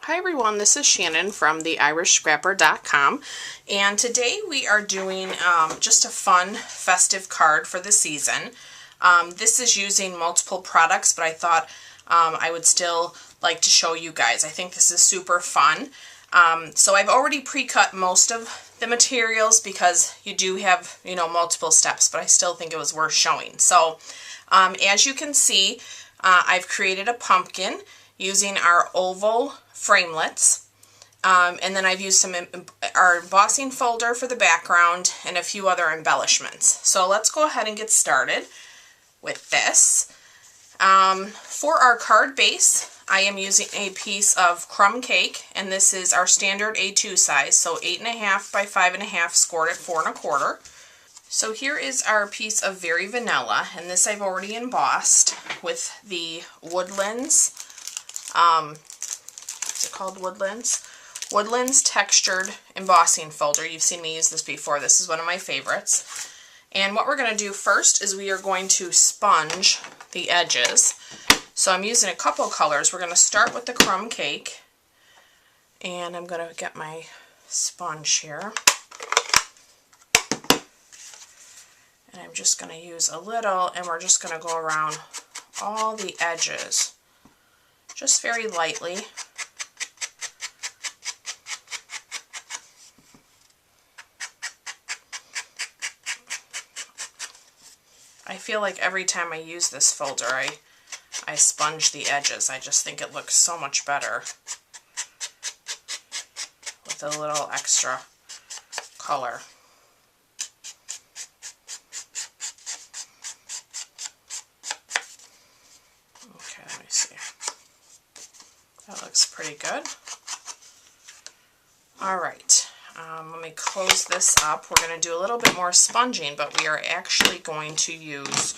Hi everyone, this is Shannon from theirishscrapper.com, and today we are doing just a fun festive card for the season. This is using multiple products, but I thought I would still like to show you guys. I think this is super fun. So I've already pre-cut most of the materials because you do have, multiple steps, but I still think it was worth showing. So as you can see, I've created a pumpkin using our oval framelits, and then I've used our embossing folder for the background and a few other embellishments. So let's go ahead and get started with this. For our card base, I am using a piece of crumb cake, and this is our standard A2 size, so 8.5 by 5.5 scored at 4 1/4. So here is our piece of Very Vanilla, and this I've already embossed with the Woodlands, what's it called, Woodlands? Woodlands Textured Embossing Folder. You've seen me use this before. This is one of my favorites. And what we're going to do first is we are going to sponge the edges. So I'm using a couple colors. We're going to start with the crumb cake, and I'm going to get my sponge here. And I'm just going to use a little, and we're just going to go around all the edges, just very lightly. I feel like every time I use this folder, I sponge the edges. I just think it looks so much better with a little extra color. Okay, let me see. That looks pretty good. All right, let me close this up. We're going to do a little bit more sponging, but we are actually going to use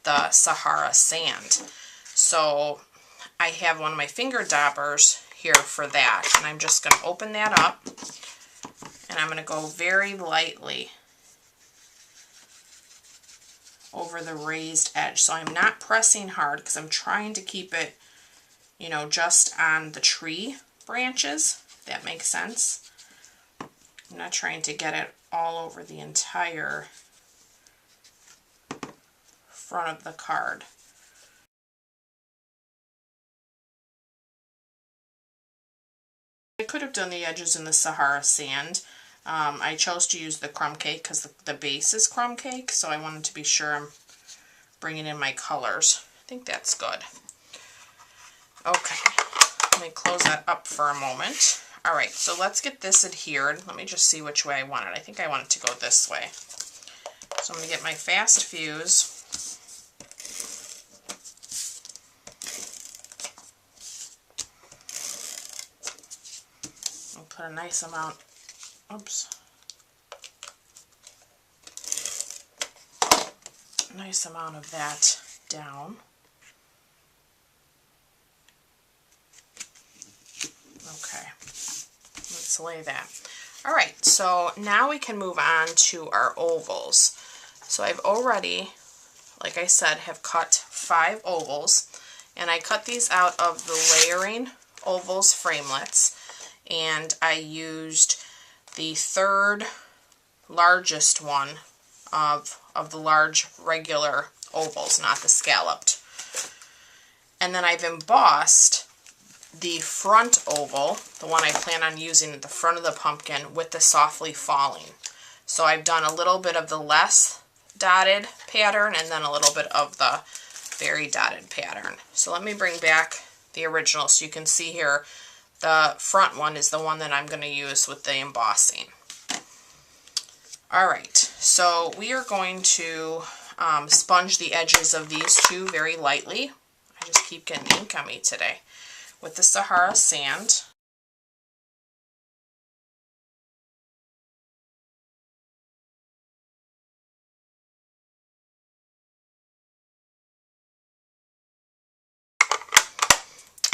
the Sahara sand. So I have one of my finger daubers here for that, and I'm just going to open that up, and I'm going to go very lightly over the raised edge. So I'm not pressing hard because I'm trying to keep it, just on the tree branches, if that makes sense. I'm not trying to get it all over the entire front of the card. I could have done the edges in the Sahara sand. I chose to use the crumb cake because the base is crumb cake, so I wanted to be sure I'm bringing in my colors. I think that's good. Okay, let me close that up for a moment. Alright, so let's get this adhered. Let me just see which way I want it. I think I want it to go this way. So I'm going to get my fast fuse. I'll put a nice amount, nice amount of that down. Okay, let's lay that. Alright, so now we can move on to our ovals. So I've already, like I said, have cut 5 ovals, and I cut these out of the Layering Ovals framelits, and I used the 3rd largest one of the large regular ovals, not the scalloped. And then I've embossed the front oval, the one I plan on using at the front of the pumpkin, with the Softly Falling. So I've done a little bit of the less dotted pattern and then a little bit of the very dotted pattern. So let me bring back the original so you can see here the front one is the one that I'm going to use with the embossing. Alright, so we are going to sponge the edges of these two very lightly. I just keep getting ink on me today. With the Sahara sand.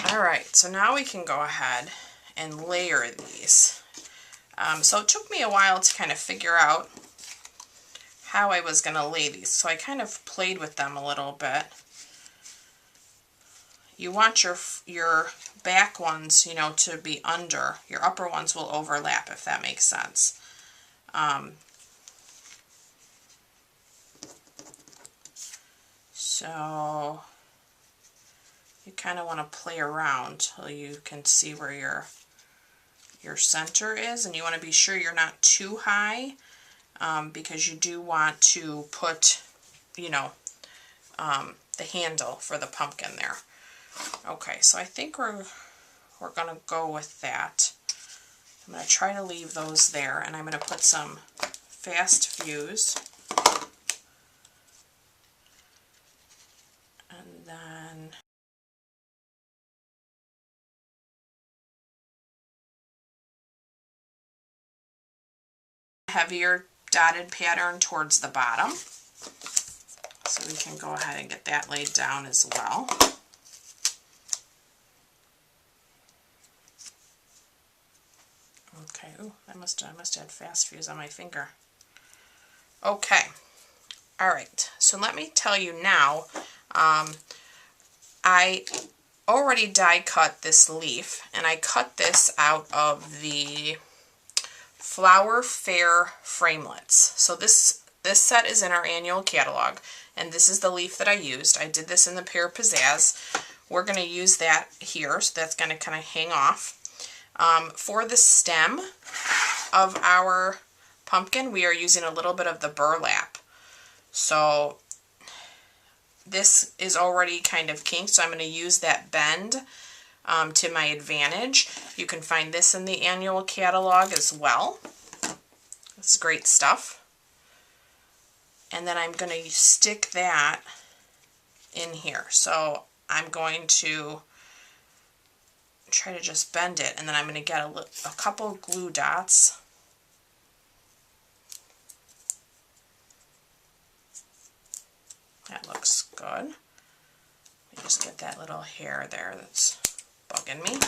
Alright, so now we can go ahead and layer these. So it took me a while to kind of figure out how I was going to lay these. So I kind of played with them a little bit. you want your back ones, you know, to be under. Your upper ones will overlap, if that makes sense. So you kind of want to play around till you can see where your center is, and you want to be sure you're not too high, because you do want to put, you know, the handle for the pumpkin there. Okay, so I think we're gonna go with that. I'm gonna try to leave those there, and I'm gonna put some fast fuse, and then heavier dotted pattern towards the bottom. So we can go ahead and get that laid down as well. Okay, ooh, I must have had fast fuse on my finger. Okay, all right, so let me tell you now, I already die cut this leaf, and I cut this out of the Flower Fair framelits. So this set is in our annual catalog, and this is the leaf that I used. I did this in the Pear Pizzazz. We're going to use that here, so that's going to kind of hang off. For the stem of our pumpkin, we are using a little bit of the burlap. So this is already kind of kinked, so I'm going to use that bend to my advantage. You can find this in the annual catalog as well. It's great stuff. And then I'm going to stick that in here. So I'm going to try to just bend it, and then I'm going to get a couple glue dots. That looks good. Let me just get that little hair there that's bugging me.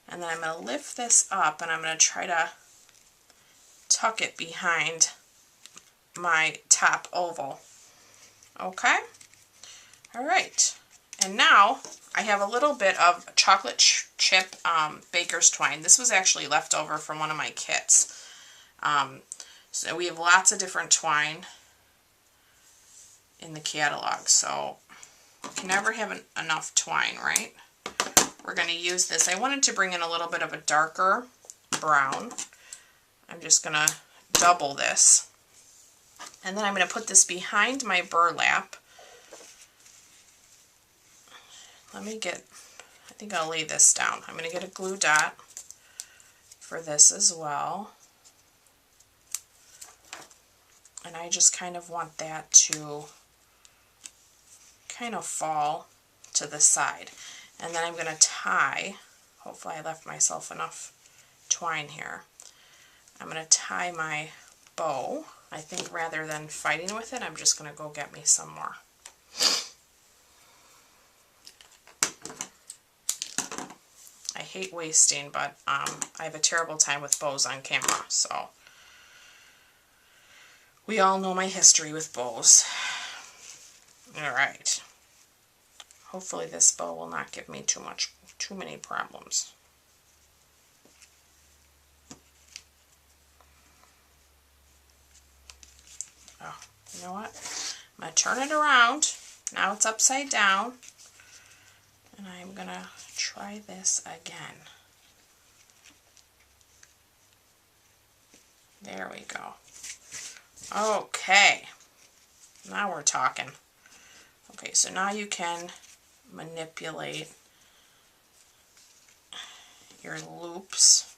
And then I'm going to lift this up, and I'm going to try to tuck it behind my top oval. Okay? All right. And now I have a little bit of chocolate chip baker's twine. This was actually left over from one of my kits. So we have lots of different twine in the catalog, so you can never have enough twine, right? We're going to use this. I wanted to bring in a little bit of a darker brown. I'm just going to double this. And then I'm going to put this behind my burlap. Let me get, I think I'll lay this down. I'm going to get a glue dot for this as well. And I just kind of want that to kind of fall to the side. And then I'm going to tie, hopefully I left myself enough twine here. I'm going to tie my bow. I think rather than fighting with it, I'm just going to go get me some more. I hate wasting, but I have a terrible time with bows on camera, so we all know my history with bows. Alright. Hopefully this bow will not give me too many problems. Oh, you know what? I'm going to turn it around. Now it's upside down. And I'm going to try this again. There we go. Okay. Now we're talking. Okay, so now you can manipulate your loops.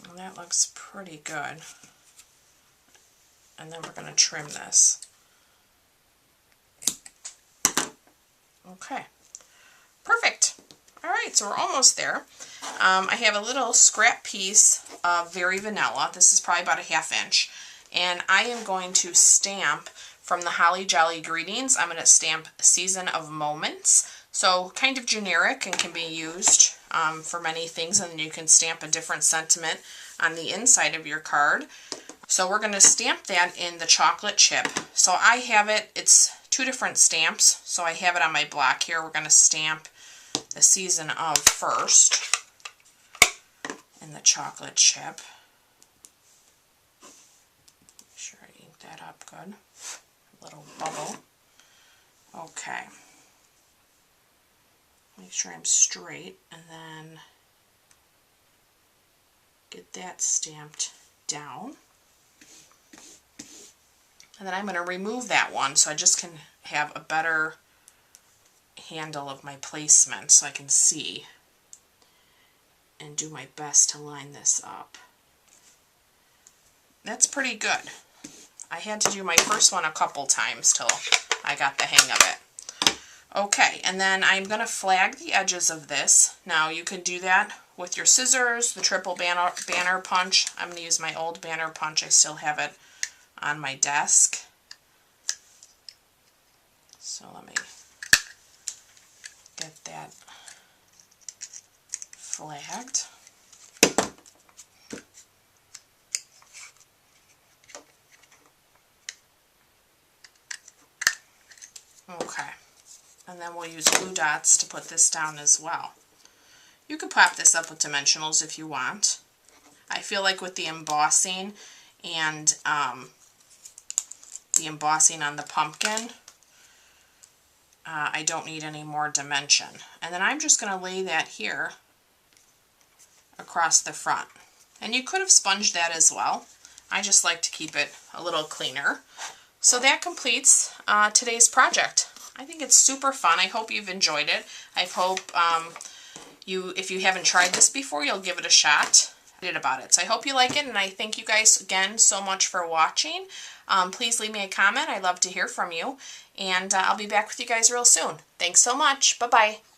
Well, that looks pretty good. And then we're going to trim this. Okay, perfect. All right, so we're almost there. I have a little scrap piece of Very Vanilla. This is probably about a 1/2 inch. And I am going to stamp from the Holly Jolly Greetings. I'm going to stamp Season of Moments. So kind of generic and can be used for many things. And then you can stamp a different sentiment on the inside of your card. So we're going to stamp that in the chocolate chip. So I have it, it's 2 different stamps. So I have it on my block here. We're going to stamp the season of first in the chocolate chip. Make sure I ink that up good. A little bubble. Okay. Make sure I'm straight and then get that stamped down. And then I'm going to remove that one so I just can have a better handle of my placement so I can see and do my best to line this up. That's pretty good. I had to do my first one a couple times till I got the hang of it. Okay, and then I'm going to flag the edges of this. Now you can do that with your scissors, the triple banner punch. I'm going to use my old banner punch. I still have it on my desk. So let me get that flagged. Okay, and then we'll use glue dots to put this down as well. You could pop this up with dimensionals if you want. I feel like with the embossing and the embossing on the pumpkin, I don't need any more dimension. And then I'm just going to lay that here across the front. And you could have sponged that as well. I just like to keep it a little cleaner. So that completes today's project. I think it's super fun. I hope you've enjoyed it. I hope if you haven't tried this before, you'll give it a shot. About it. So I hope you like it, and I thank you guys again so much for watching. Please leave me a comment. I'd love to hear from you, and I'll be back with you guys real soon. Thanks so much. Bye-bye.